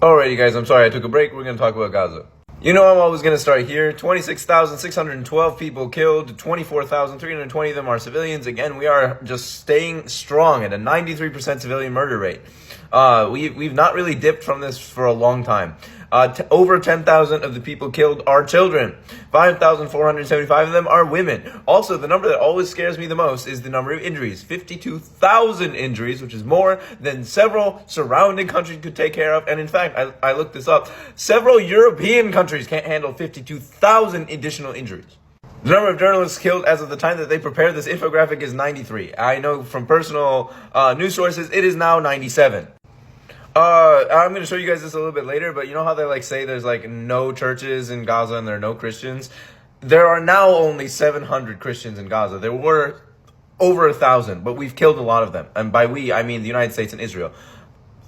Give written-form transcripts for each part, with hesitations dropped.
Alrighty guys, I'm sorry I took a break. We're going to talk about Gaza. You know I'm always going to start here. 26,612 people killed, 24,320 of them are civilians. Again, we are just staying strong at a 93% civilian murder rate. We've not really dipped from this for a long time. Over 10,000 of the people killed are children. 5,475 of them are women. Also, the number that always scares me the most is the number of injuries. 52,000 injuries, which is more than several surrounding countries could take care of. And in fact, I looked this up. Several European countries can't handle 52,000 additional injuries. The number of journalists killed as of the time that they prepared this infographic is 93. I know from personal news sources, it is now 97. I'm going to show you guys this a little bit later, but you know how they say there's no churches in Gaza and there are no Christians? There are now only 700 Christians in Gaza. There were over 1,000, but we've killed a lot of them. And by we, I mean the United States and Israel.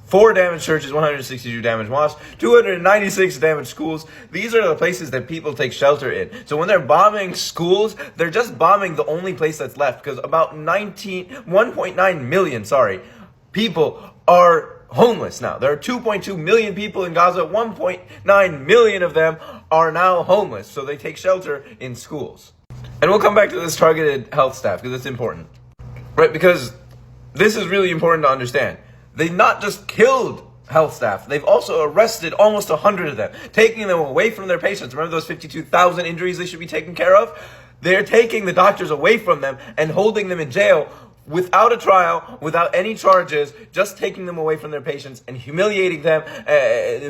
4 damaged churches, 162 damaged mosques, 296 damaged schools. These are the places that people take shelter in. So when they're bombing schools, they're just bombing the only place that's left, because about 1.9 million, people are homeless now. There are 2.2 million people in Gaza. 1.9 million of them are now homeless. So they take shelter in schools. And we'll come back to this targeted health staff because it's important. Right? Because this is really important to understand. They not just killed health staff, they've also arrested almost 100 of them, taking them away from their patients. Remember those 52,000 injuries they should be taken care of? They're taking the doctors away from them and holding them in jail without a trial, without any charges, just taking them away from their patients and humiliating them,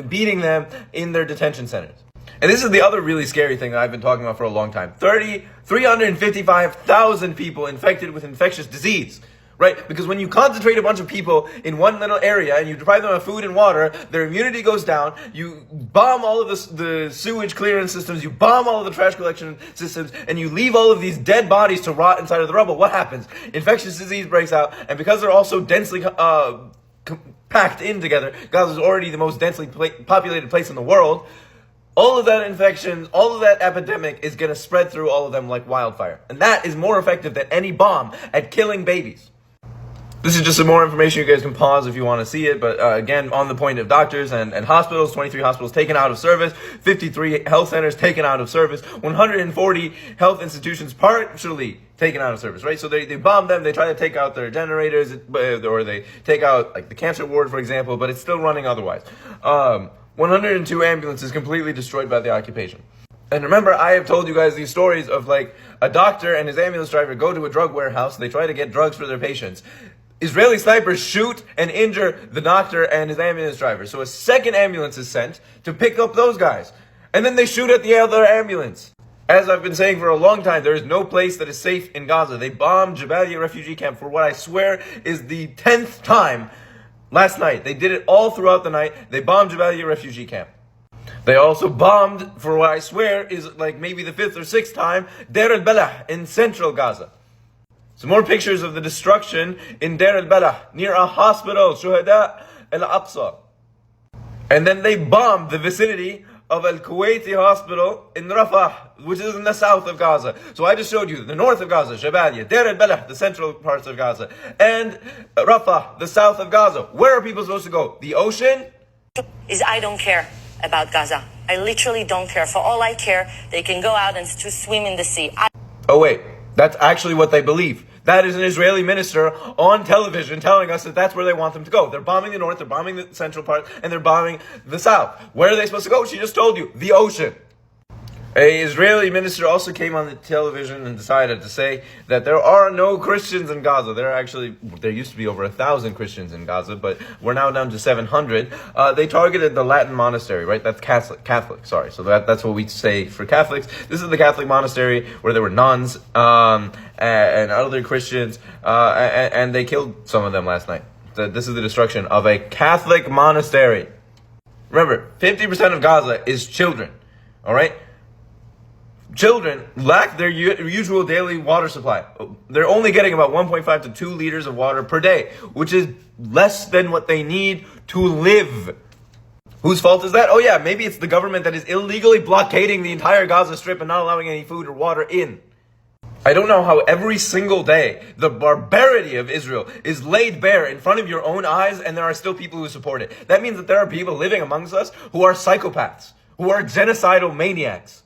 beating them in their detention centers. And this is the other really scary thing that I've been talking about for a long time. 355,000 people infected with infectious disease. Right? Because when you concentrate a bunch of people in one little area and you deprive them of food and water, their immunity goes down, you bomb all of the sewage clearance systems, you bomb all of the trash collection systems, and you leave all of these dead bodies to rot inside of the rubble. What happens? Infectious disease breaks out, and because they're all so densely packed in together, Gaza is already the most densely populated place in the world, all of that infection, all of that epidemic is going to spread through all of them like wildfire. And that is more effective than any bomb at killing babies. This is just some more information. You guys can pause if you want to see it. But again, on the point of doctors and hospitals, 23 hospitals taken out of service, 53 health centers taken out of service, 140 health institutions partially taken out of service, right? So they bomb them, they try to take out their generators, or they take out the cancer ward, for example, but it's still running otherwise. 102 ambulances completely destroyed by the occupation. And remember, I have told you guys these stories of a doctor and his ambulance driver go to a drug warehouse, they try to get drugs for their patients. Israeli snipers shoot and injure the doctor and his ambulance driver. So a second ambulance is sent to pick up those guys. And then they shoot at the other ambulance. As I've been saying for a long time, there is no place that is safe in Gaza. They bombed Jabalia refugee camp for what I swear is the 10th time last night. They did it all throughout the night. They bombed Jabalia refugee camp. They also bombed, for what I swear is maybe the 5th or 6th time, Deir al-Balah in central Gaza. Some more pictures of the destruction in Deir al-Balah, near a hospital, Shuhada al-Aqsa. And then they bombed the vicinity of Al-Kuwaiti hospital in Rafah, which is in the south of Gaza. So I just showed you the north of Gaza, Jabalia, Deir al-Balah, the central parts of Gaza, and Rafah, the south of Gaza. Where are people supposed to go? The ocean? I don't care about Gaza. I literally don't care. For all I care, they can go out and to swim in the sea. Oh wait. That's actually what they believe. That is an Israeli minister on television telling us that that's where they want them to go. They're bombing the north, they're bombing the central part, and they're bombing the south. Where are they supposed to go? She just told you. The ocean. A Israeli minister also came on the television and decided to say that there are no Christians in Gaza. There used to be over 1,000 Christians in Gaza, but we're now down to 700. They targeted the Latin monastery, right? That's Catholic, sorry. So that's what we say for Catholics. This is the Catholic monastery where there were nuns and other Christians, and they killed some of them last night. This is the destruction of a Catholic monastery. Remember, 50% of Gaza is children, all right? Children lack their usual daily water supply. They're only getting about 1.5 to 2 liters of water per day, which is less than what they need to live. Whose fault is that? Oh yeah, maybe it's the government that is illegally blockading the entire Gaza Strip and not allowing any food or water in. I don't know how every single day the barbarity of Israel is laid bare in front of your own eyes, and there are still people who support it. That means that there are people living amongst us who are psychopaths, who are genocidal maniacs.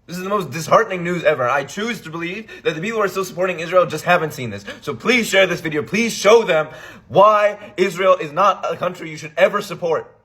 This is the most disheartening news ever. I choose to believe that the people who are still supporting Israel just haven't seen this. So please share this video. Please show them why Israel is not a country you should ever support.